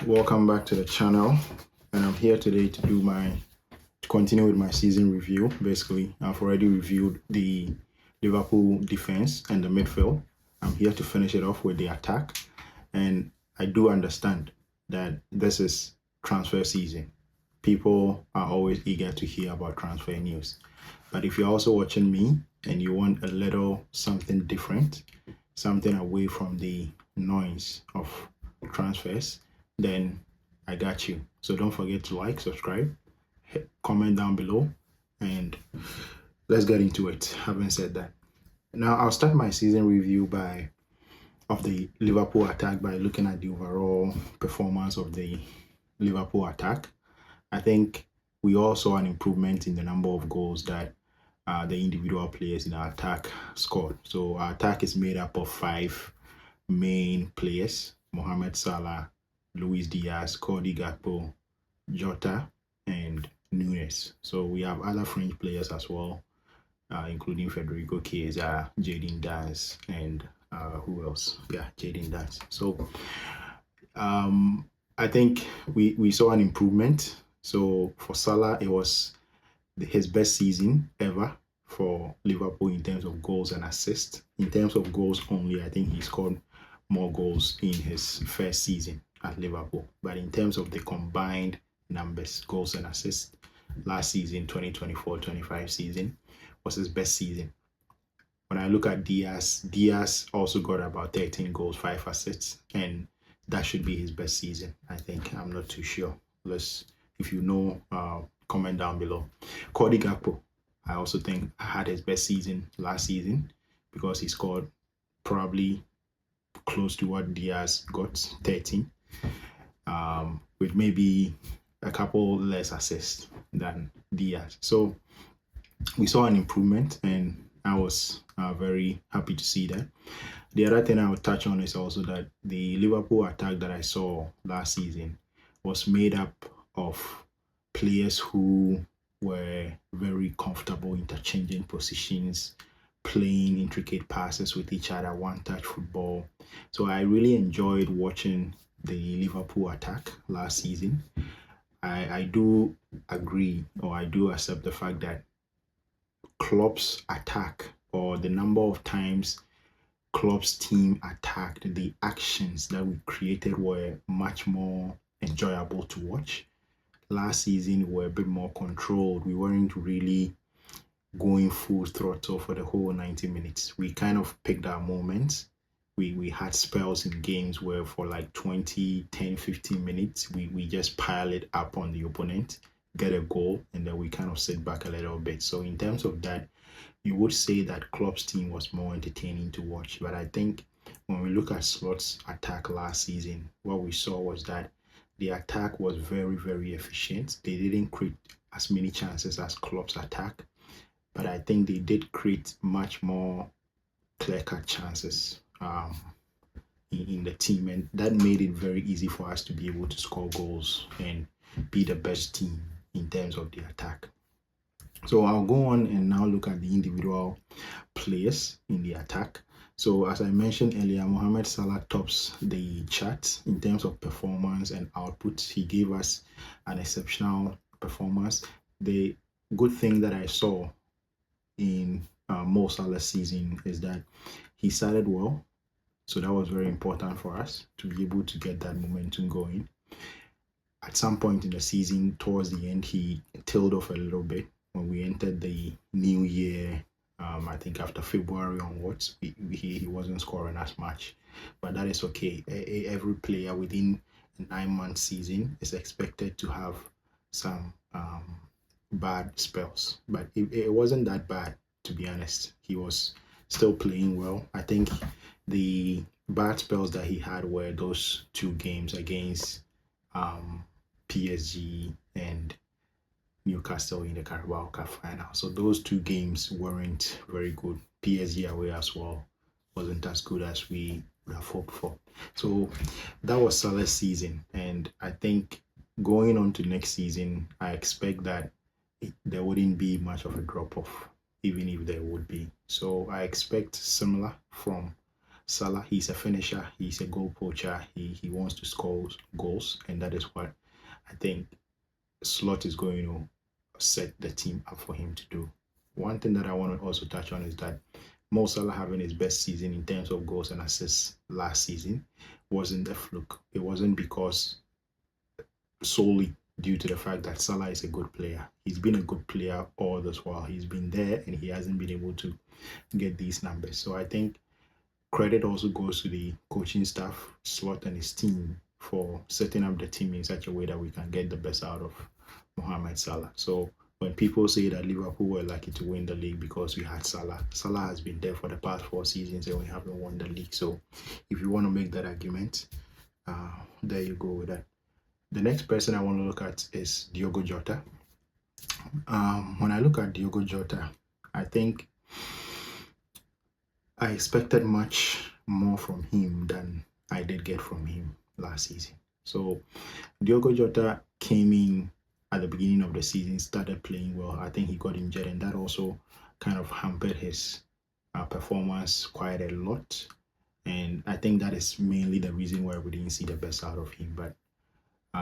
welcome back to the channel, and I'm here today to continue with my season review. Basically, I've already reviewed the Liverpool defense and the midfield. I'm here to finish it off with the attack, and I do understand that this is transfer season. People are always eager to hear about transfer news, but if you're also watching me and you want a little something different, something away from the noise of transfers, then I got you. So don't forget to like, subscribe, comment down below, and let's get into it. Having said that, now I'll start my season review of the Liverpool attack by looking at the overall performance of the Liverpool attack. I think we all saw an improvement in the number of goals that the individual players in our attack scored. So our attack is made up of 5 main players: Mohamed Salah, Luis Diaz, Cody Gakpo, Jota, and Nunes. So we have other French players as well, including Federico Chiesa, Jadon Dance, and who else? Yeah, Jadon Dance. So I think we saw an improvement. So for Salah, it was his best season ever for Liverpool in terms of goals and assists. In terms of goals only, I think he scored more goals in his first season at Liverpool. But in terms of the combined numbers, goals and assists, last season, 2024-25 season, was his best season. When I look at Diaz also got about 13 goals, 5 assists, and that should be his best season, I think. I'm not too sure. If you know, comment down below. Cody Gakpo, I also think had his best season last season because he scored probably close to what Diaz got, 13, with maybe a couple less assists than Diaz. So we saw an improvement, and I was very happy to see that. The other thing I would touch on is also that the Liverpool attack that I saw last season was made up of players who were very comfortable interchanging positions, playing intricate passes with each other, one-touch football. So I really enjoyed watching the Liverpool attack last season. I do agree, or I do accept the fact that Klopp's attack, or the number of times Klopp's team attacked, the actions that we created were much more enjoyable to watch. Last season, we were a bit more controlled. We weren't really going full throttle for the whole 90 minutes. We kind of picked our moments. We had spells in games where for like 20, 10, 15 minutes, we just pile it up on the opponent, get a goal, and then we kind of sit back a little bit. So in terms of that, you would say that Klopp's team was more entertaining to watch. But I think when we look at Slot's attack last season, what we saw was that the attack was very, very efficient. They didn't create as many chances as Klopp's attack, but I think they did create much more clear-cut chances in the team, and that made it very easy for us to be able to score goals and be the best team in terms of the attack. So I'll go on and now look at the individual players in the attack. So as I mentioned earlier, Mohamed Salah tops the chart in terms of performance and output. He gave us an exceptional performance. The good thing that I saw in Mo Salah's season is that he started well. So that was very important for us to be able to get that momentum going. At some point in the season, towards the end, he tailed off a little bit. When we entered the new year, I think after February onwards, he wasn't scoring as much, but that is okay. Every player within a 9-month season is expected to have some bad spells, but it wasn't that bad, to be honest. He was still playing well. I think the bad spells that he had were those 2 games against PSG and Newcastle in the Carabao Cup final. So those 2 games weren't very good. PSG away as well wasn't as good as we would have hoped for. So that was Salah's season, and I think going on to next season, I expect that there wouldn't be much of a drop-off, even if there would be. So I expect similar from Salah, he's a finisher, he's a goal poacher, he wants to score goals, and that is what I think Slot is going to set the team up for him to do. One thing that I want to also touch on is that Mo Salah having his best season in terms of goals and assists last season wasn't a fluke. It wasn't because solely due to the fact that Salah is a good player. He's been a good player all this while. He's been there and he hasn't been able to get these numbers. So I think credit also goes to the coaching staff, Slot and his team for setting up the team in such a way that we can get the best out of Mohamed Salah. So when people say that Liverpool were lucky to win the league because we had Salah, Salah has been there for the past 4 seasons and we haven't won the league. So if you want to make that argument, there you go with that. The next person I want to look at is Diogo Jota. When I look at Diogo Jota, I think I expected much more from him than I did get from him last season. So Diogo Jota came in at the beginning of the season, started playing well. I think he got injured, and that also kind of hampered his performance quite a lot. And I think that is mainly the reason why we didn't see the best out of him. But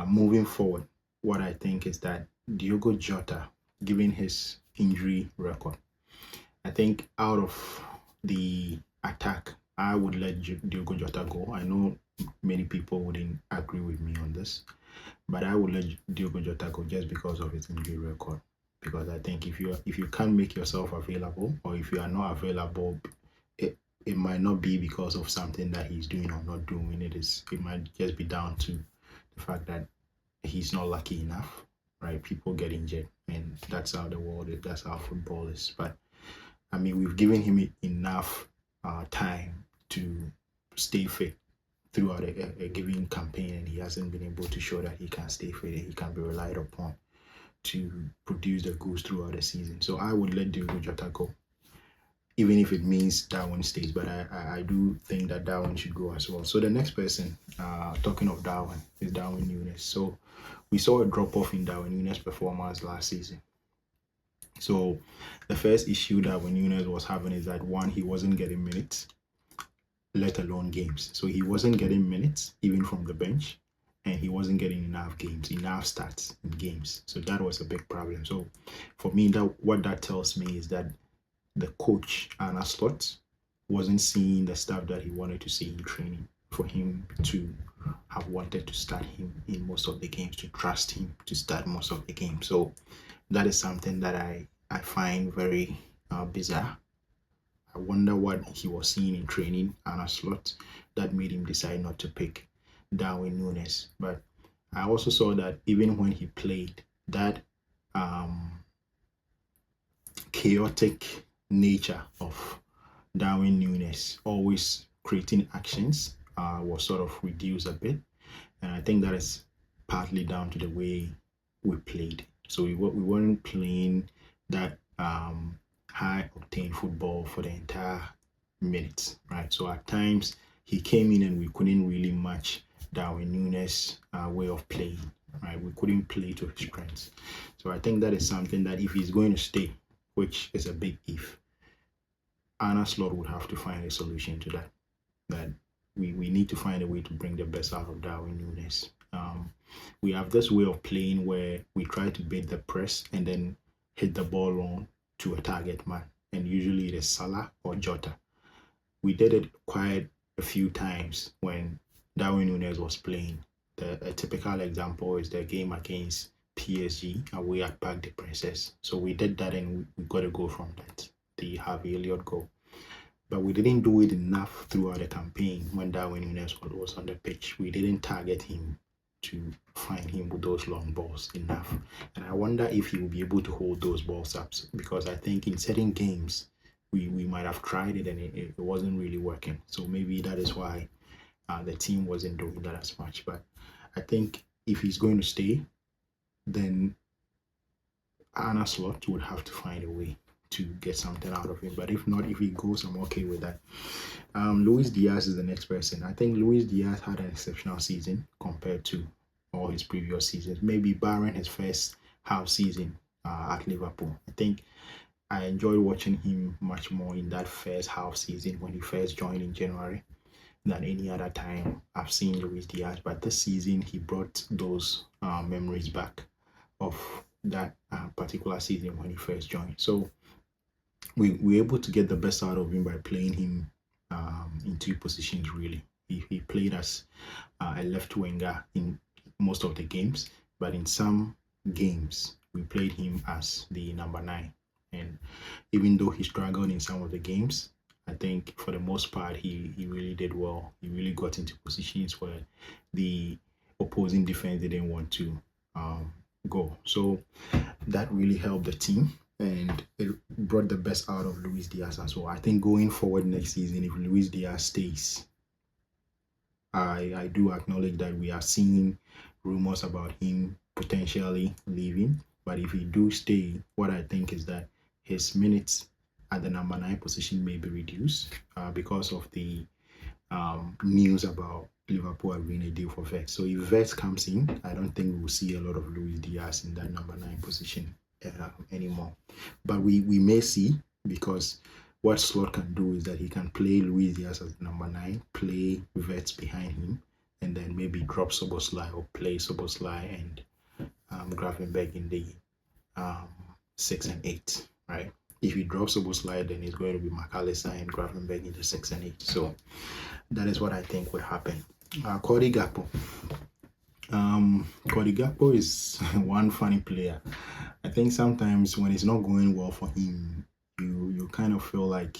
moving forward, what I think is that Diogo Jota, given his injury record, I think out of the attack, I would let Diogo Jota go. I know many people wouldn't agree with me on this, but I would let Diogo Jota go just because of his injury record. Because I think if you can't make yourself available, or if you are not available, it might not be because of something that he's doing or not doing. It might just be down to the fact that he's not lucky enough, right? People get injured, and that's how the world is. That's how football is. But I mean, we've given him enough time to stay fit throughout a given campaign, and he hasn't been able to show that he can stay fit and he can be relied upon to produce the goods throughout the season. So I would let Diogo Jota go, even if it means Darwin stays. But I do think that Darwin should go as well. So the next person, talking of Darwin, is Darwin Núñez. So we saw a drop-off in Darwin Núñez' performance last season. So the first issue that Núñez was having is that, one, he wasn't getting minutes, let alone games. So he wasn't getting minutes even from the bench, and he wasn't getting enough starts in games. So that was a big problem. So for me, what that tells me is that the coach, Arne Slot, wasn't seeing the stuff that he wanted to see in training for him to have wanted to start him in most of the games, to trust him to start most of the games. So that is something that I find very bizarre. I wonder what he was seeing in training, Arne Slot, that made him decide not to pick Darwin Núñez. But I also saw that even when he played, that chaotic nature of Darwin Núñez, always creating actions, was sort of reduced a bit. And I think that is partly down to the way we played. So we weren't playing that high octane football for the entire minutes, right? So at times he came in and we couldn't really match Darwin Núñez' way of playing, right? We couldn't play to his strengths. So I think that is something that if he's going to stay, which is a big if, Arne Slot would have to find a solution to that. That we need to find a way to bring the best out of Darwin Núñez. We have this way of playing where we try to bait the press and then hit the ball on to a target man, and usually it is Salah or Jota. We did it quite a few times when Darwin Núñez was playing. A typical example is the game against PSG away at Parc des Princes. So we did that and we got a goal from that, the Harvey Elliott goal. But we didn't do it enough throughout the campaign when Darwin Núñez was on the pitch. We didn't target him to find him with those long balls enough. And I wonder if he will be able to hold those balls up, because I think in certain games we might have tried it and it wasn't really working. So maybe that is why the team wasn't doing that as much. But I think if he's going to stay, then Arne Slot would have to find a way to get something out of him. But if not, if he goes, I'm okay with that. Luis Diaz is the next person. I think Luis Diaz had an exceptional season compared to all his previous seasons, maybe barring his first half season at Liverpool. I think I enjoyed watching him much more in that first half season when he first joined in January. than any other time I've seen Luis Diaz. But this season, he brought those memories back of that particular season when he first joined. So we were able to get the best out of him by playing him in two positions, really. He played as a left winger in most of the games, but in some games, we played him as the number 9. And even though he struggled in some of the games, I think for the most part, he really did well. He really got into positions where the opposing defense didn't want to go. So that really helped the team, and it brought the best out of Luis Diaz as well. I think going forward next season, if Luis Diaz stays, I do acknowledge that we are seeing rumors about him potentially leaving. But if he do stay, what I think is that his minutes at the number 9 position may be reduced because of the news about Liverpool agreeing a deal for Vets. So if Vets comes in, I don't think we will see a lot of Luis Diaz in that number 9 position anymore. But we may see, because what Slot can do is that he can play Luis Diaz as number 9, play Vets behind him, and then maybe drop Soboslai or play Soboslai and Gravenberg in the 6 and 8, right? If he drops Soboslai, then it's going to be McAllister and Gravenberg in the 6 and 8. So that is what I think would happen. Cody Gakpo. Cody Gakpo is one funny player. I think sometimes when it's not going well for him, you kind of feel like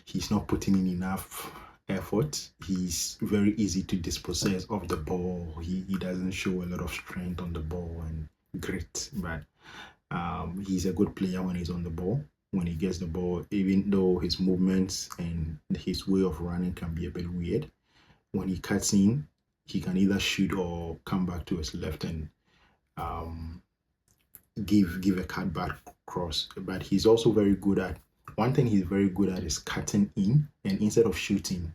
he's not putting in enough effort. He's very easy to dispossess of the ball. He doesn't show a lot of strength on the ball and grit, but he's a good player when he's on the ball. When he gets the ball, even though his movements and his way of running can be a bit weird, when he cuts in, he can either shoot or come back to his left and give a cut back cross. But he's also very good at, one thing he's very good at is cutting in, and instead of shooting,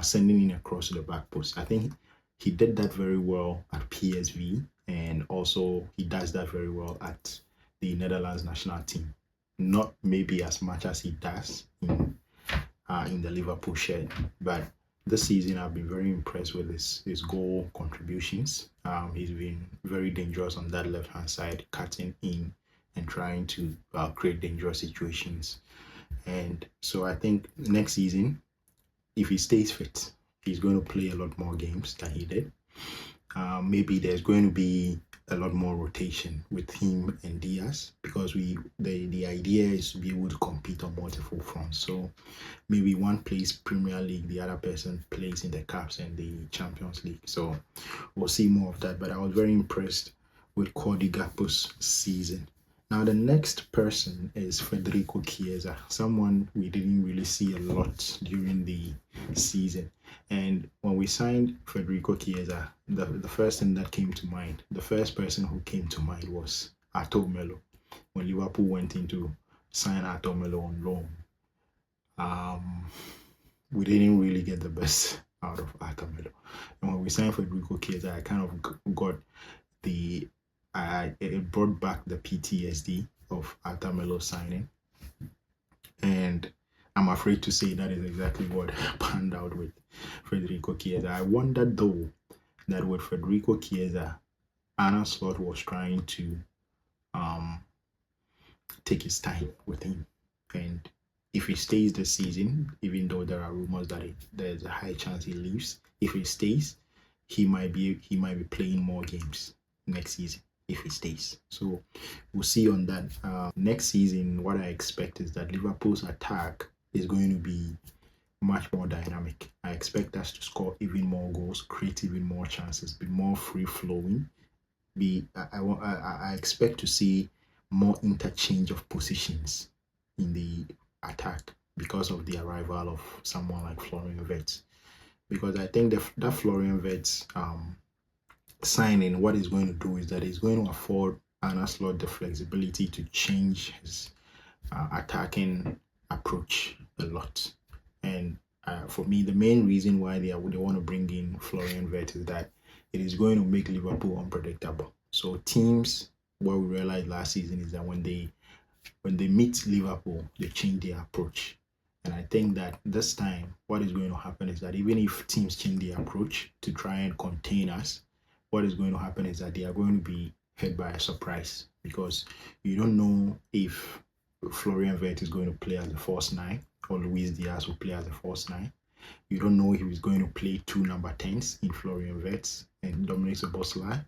sending in across the back post. I think he did that very well at PSV, and also he does that very well at the Netherlands national team. Not maybe as much as he does in the Liverpool shirt, but this season I've been very impressed with his goal contributions. He's been very dangerous on that left hand side, cutting in and trying to create dangerous situations. And so I think next season, if he stays fit, he's going to play a lot more games than he did. Maybe there's going to be a lot more rotation with him and Diaz, because the idea is to be able to compete on multiple fronts. So maybe one plays Premier League, the other person plays in the Cups and the Champions League. So we'll see more of that. But I was very impressed with Cody Gakpo's season. Now the next person is Federico Chiesa, someone we didn't really see a lot during the season. And when we signed Federico Chiesa, the first thing that came to mind, the first person who came to mind was Arthur Melo. When Liverpool went in to sign Arthur Melo on loan, we didn't really get the best out of Arthur Melo. And when we signed Federico Chiesa, I kind of got it brought back the PTSD of Arthur Melo signing. And I'm afraid to say that is exactly what panned out with Federico Chiesa. I wondered though that with Federico Chiesa, Arne Slot was trying to take his time with him. And if he stays this season, even though there are rumors that there's a high chance he leaves, if he stays, he might be playing more games next season if he stays. So we'll see on that. Next season, what I expect is that Liverpool's attack is going to be much more dynamic. I expect us to score even more goals, create even more chances, be more free flowing. I expect to see more interchange of positions in the attack because of the arrival of someone like Florian Wirtz. Because I think that Florian Wirtz signing, what it's going to do is that it's going to afford Arne Slot the flexibility to change his attacking approach a lot. And for me, the main reason why they want to bring in Florian Wirtz is that it is going to make Liverpool unpredictable. So teams, what we realized last season is that when they meet Liverpool, they change their approach. And I think that this time, what is going to happen is that even if teams change their approach to try and contain us, what is going to happen is that they are going to be hit by a surprise, because you don't know if Florian Wirtz is going to play as a false nine or Luis Diaz will play as a false nine. You don't know if he's going to play two number 10s in Florian Wirtz and Dominic Szoboszlai,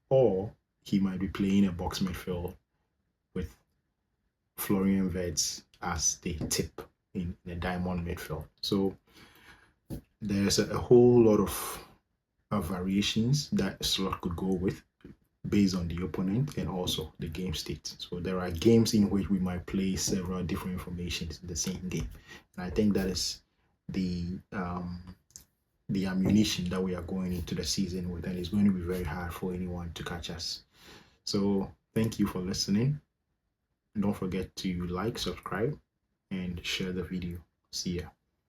or he might be playing a box midfield with Florian Wirtz as the tip in the diamond midfield. So there's a whole lot of variations that Slot could go with based on the opponent and also the game state. So there are games in which we might play several different formations in the same game, and I think that is the ammunition that we are going into the season with, and it's going to be very hard for anyone to catch us. So thank you for listening. Don't forget to like, subscribe, and share the video. See ya.